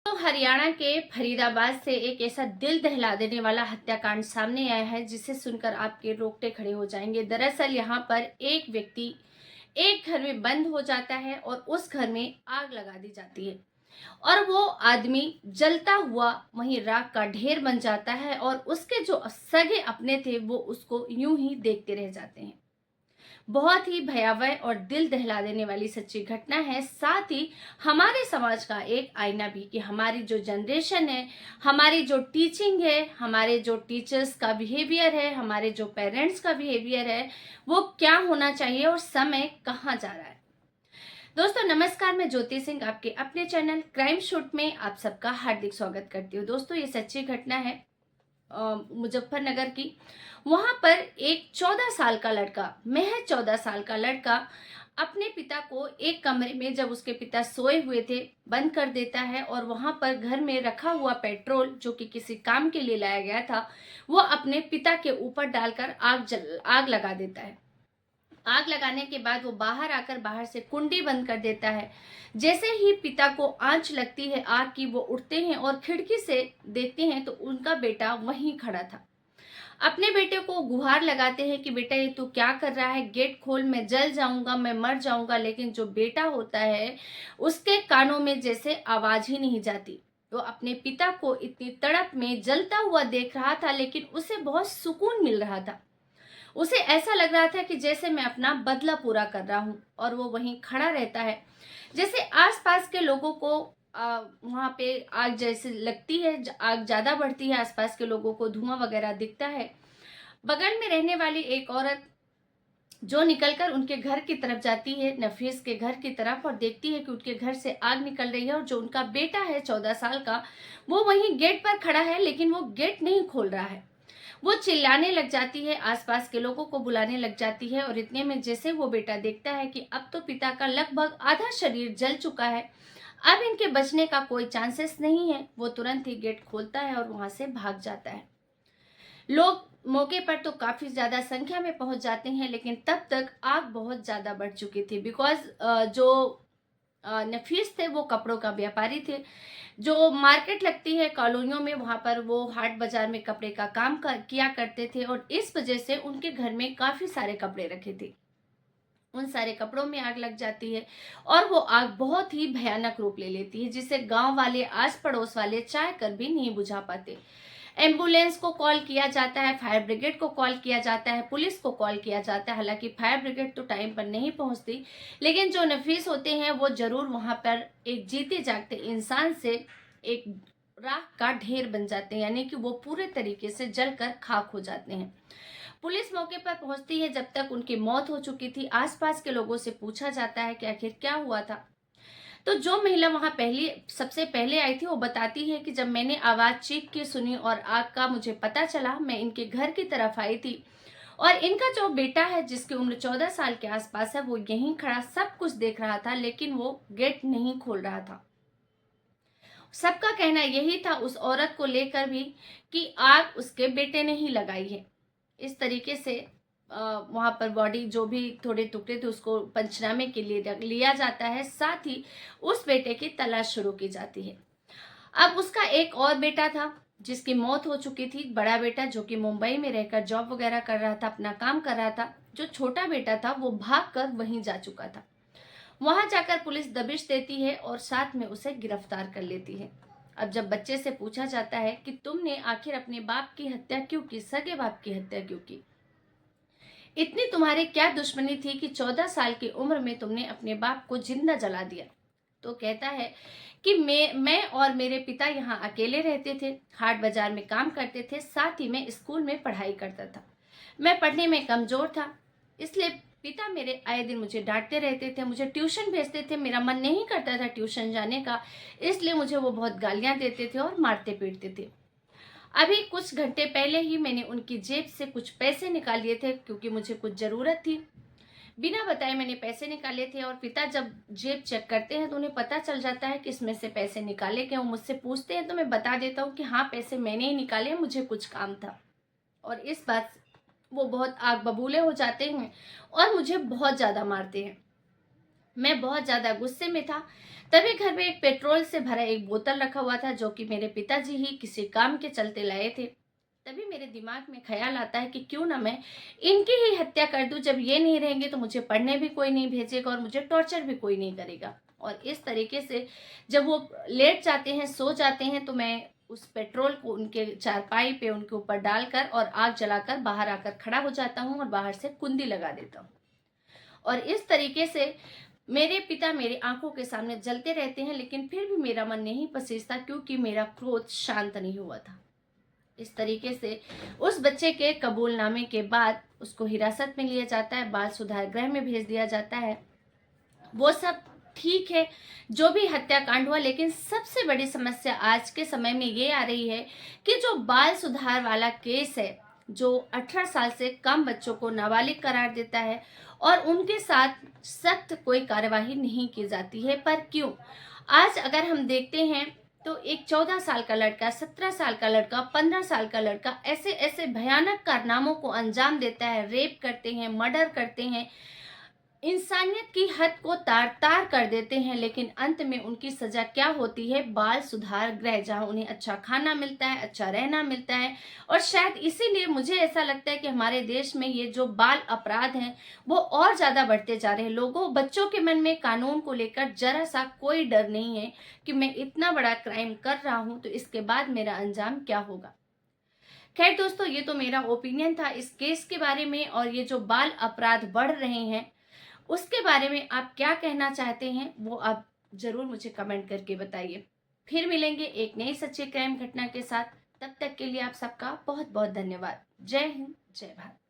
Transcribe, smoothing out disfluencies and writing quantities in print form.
तो हरियाणा के फरीदाबाद से एक ऐसा दिल दहला देने वाला हत्याकांड सामने आया है जिसे सुनकर आपके रोंगटे खड़े हो जाएंगे। दरअसल यहाँ पर एक व्यक्ति एक घर में बंद हो जाता है और उस घर में आग लगा दी जाती है और वो आदमी जलता हुआ वहीं राख का ढेर बन जाता है और उसके जो सगे अपने थे वो उसको यूं ही देखते रह जाते हैं। बहुत ही भयावह और दिल दहला देने वाली सच्ची घटना है। साथ ही हमारे समाज का एक आईना भी कि हमारी जो जनरेशन है, हमारी जो टीचिंग है, हमारे जो टीचर्स का बिहेवियर है, हमारे जो पेरेंट्स का बिहेवियर है, वो क्या होना चाहिए और समय कहाँ जा रहा है। दोस्तों नमस्कार, मैं ज्योति सिंह आपके अपने चैनल क्राइम शूट में आप सबका हार्दिक स्वागत करती हूँ। दोस्तों ये सच्ची घटना है मुजफ्फरनगर की। वहां पर एक 14 साल का लड़का, महज 14 साल का लड़का अपने पिता को एक कमरे में, जब उसके पिता सोए हुए थे, बंद कर देता है और वहां पर घर में रखा हुआ पेट्रोल जो कि किसी काम के लिए लाया गया था वो अपने पिता के ऊपर डालकर आग लगा देता है। आग लगाने के बाद वो बाहर आकर बाहर से कुंडी बंद कर देता है। जैसे ही पिता को आंच लगती है आग की, वो उठते हैं और खिड़की से देखते हैं तो उनका बेटा वहीं खड़ा था। अपने बेटे को गुहार लगाते हैं कि बेटा ये तू क्या कर रहा है, गेट खोल, मैं जल जाऊंगा, मैं मर जाऊंगा। लेकिन जो बेटा होता है उसके कानों में जैसे आवाज ही नहीं जाती। तो अपने पिता को इतनी तड़प में जलता हुआ देख रहा था, लेकिन उसे बहुत सुकून मिल रहा था। उसे ऐसा लग रहा था कि जैसे मैं अपना बदला पूरा कर रहा हूँ और वो वहीं खड़ा रहता है। जैसे आसपास के लोगों को वहां पे आग जैसे लगती है, आग ज्यादा बढ़ती है, आसपास के लोगों को धुआं वगैरह दिखता है। बगल में रहने वाली एक औरत जो निकलकर उनके घर की तरफ जाती है, नफीस के घर की तरफ, और देखती है कि उनके घर से आग निकल रही है और जो उनका बेटा है 14 साल का, वो वहीं गेट पर खड़ा है, लेकिन वो गेट नहीं खोल रहा है। वो चिल्लाने लग जाती है, आसपास के लोगों को बुलाने लग जाती है और इतने में जैसे वो बेटा देखता है कि अब तो पिता का लगभग आधा शरीर जल चुका है, अब इनके बचने का कोई चांसेस नहीं है, वो तुरंत ही गेट खोलता है और वहां से भाग जाता है। लोग मौके पर तो काफी ज्यादा संख्या में पहुंच जाते हैं, लेकिन तब तक आग बहुत ज्यादा बढ़ चुकी थी। बिकॉज जो नफीस थे वो कपड़ों का व्यापारी थे। जो मार्केट लगती है कॉलोनियों में, वहां पर वो हाट बाजार में कपड़े का काम किया करते थे और इस वजह से उनके घर में काफी सारे कपड़े रखे थे। उन सारे कपड़ों में आग लग जाती है और वो आग बहुत ही भयानक रूप ले लेती है, जिसे गांव वाले, आस पड़ोस वाले चाह कर भी नहीं बुझा पाते। एम्बुलेंस को कॉल किया जाता है, फायर ब्रिगेड को कॉल किया जाता है, पुलिस को कॉल किया जाता है। हालांकि फायर ब्रिगेड तो टाइम पर नहीं पहुंचती, लेकिन जो नफीस होते हैं वो जरूर वहां पर एक जीते जागते इंसान से एक राख का ढेर बन जाते हैं, यानी कि वो पूरे तरीके से जलकर खाक हो जाते हैं। पुलिस मौके पर पहुंचती है, जब तक उनकी मौत हो चुकी थी। आसपास के लोगों से पूछा जाता है कि आखिर क्या हुआ था। तो जो महिला वहां सबसे पहले आई थी, वो बताती है कि जब मैंने आवाज चीख के सुनी और आग का मुझे पता चला, मैं इनके घर की तरफ आई थी और इनका जो बेटा है जिसकी उम्र 14 साल के आसपास है, वो यहीं खड़ा सब कुछ देख रहा था, लेकिन वो गेट नहीं खोल रहा था। सबका कहना यही था उस औरत को लेकर भी कि आग उसके बेटे ने ही लगाई है। इस तरीके से वहां पर बॉडी जो भी थोड़े टुकड़े थे उसको पंचनामे के लिए रख लिया जाता है। साथ ही उस बेटे की तलाश शुरू की जाती है। अब उसका एक और बेटा था जिसकी मौत हो चुकी थी, बड़ा बेटा जो कि मुंबई में रहकर जॉब वगैरह कर रहा था, अपना काम कर रहा था। जो छोटा बेटा था वो भाग कर वहीं जा चुका था। वहां जाकर पुलिस दबिश देती है और साथ में उसे गिरफ्तार कर लेती है। अब जब बच्चे से पूछा जाता है कि तुमने आखिर अपने बाप की हत्या क्यों की, सगे बाप की हत्या क्यों की, इतनी तुम्हारी क्या दुश्मनी थी कि 14 साल की उम्र में तुमने अपने बाप को जिंदा जला दिया, तो कहता है कि मैं और मेरे पिता यहाँ अकेले रहते थे, हाट बाजार में काम करते थे, साथ ही मैं स्कूल में पढ़ाई करता था। मैं पढ़ने में कमजोर था, इसलिए पिता मेरे आए दिन मुझे डांटते रहते थे, मुझे ट्यूशन भेजते थे। मेरा मन नहीं करता था ट्यूशन जाने का, इसलिए मुझे वो बहुत गालियां देते थे और मारते पीटते थे। अभी कुछ घंटे पहले ही मैंने उनकी जेब से कुछ पैसे निकाल लिए थे क्योंकि मुझे कुछ जरूरत थी। बिना बताए मैंने पैसे निकाले थे और पिता जब जेब चेक करते हैं तो उन्हें पता चल जाता है कि इसमें से पैसे निकाले गए। वो मुझसे पूछते हैं तो मैं बता देता हूँ कि हाँ, पैसे मैंने ही निकाले हैं, मुझे कुछ काम था। और इस बात वो बहुत आग बबूले हो जाते हैं और मुझे बहुत ज्यादा मारते हैं। मैं बहुत ज्यादा गुस्से में था। तभी घर में एक पेट्रोल से भरा एक बोतल रखा हुआ था, जो कि मेरे पिताजी ही किसी काम के चलते लाए थे। तभी मेरे दिमाग में ख्याल आता है कि क्यों ना मैं इनकी ही हत्या कर दूं। जब ये नहीं रहेंगे तो मुझे पढ़ने भी कोई नहीं भेजेगा और मुझे टॉर्चर भी कोई नहीं करेगा। और इस तरीके से जब वो लेट जाते हैं, सो जाते हैं, तो मैं उस पेट्रोल को उनके चारपाई पे उनके ऊपर डालकर और आग जलाकर बाहर आकर खड़ा हो जाता हूँ और बाहर से कुंडी लगा देता हूँ। और इस तरीके से मेरे पिता मेरी आंखों के सामने जलते रहते हैं, लेकिन फिर भी मेरा मन नहीं पसीजता, क्योंकि मेरा क्रोध शांत नहीं हुआ था। इस तरीके से उस बच्चे के कबूलनामे के बाद उसको हिरासत में लिया जाता है, बाल सुधार गृह में भेज दिया जाता है। वो सब ठीक है, जो भी हत्याकांड हुआ, लेकिन सबसे बड़ी समस्या आज के समय में ये आ रही है कि जो बाल सुधार वाला केस है, जो 18 साल से कम बच्चों को नाबालिग करार देता है और उनके साथ सख्त कोई कार्यवाही नहीं की जाती है। पर क्यों? आज अगर हम देखते हैं तो एक 14 साल का लड़का, 17 साल का लड़का, 15 साल का लड़का ऐसे ऐसे भयानक कारनामों को अंजाम देता है, रेप करते हैं, मर्डर करते हैं, इंसानियत की हद को तार तार कर देते हैं, लेकिन अंत में उनकी सजा क्या होती है? बाल सुधार गृह, जहां उन्हें अच्छा खाना मिलता है, अच्छा रहना मिलता है। और शायद इसीलिए मुझे ऐसा लगता है कि हमारे देश में ये जो बाल अपराध हैं वो और ज्यादा बढ़ते जा रहे हैं। बच्चों के मन में कानून को लेकर जरा सा कोई डर नहीं है कि मैं इतना बड़ा क्राइम कर रहा हूं तो इसके बाद मेरा अंजाम क्या होगा। खैर दोस्तों, ये तो मेरा ओपिनियन था इस केस के बारे में। और ये जो बाल अपराध बढ़ रहे हैं उसके बारे में आप क्या कहना चाहते हैं, वो आप जरूर मुझे कमेंट करके बताइए। फिर मिलेंगे एक नई सच्ची क्राइम घटना के साथ। तब तक के लिए आप सबका बहुत बहुत धन्यवाद। जय हिंद, जय भारत।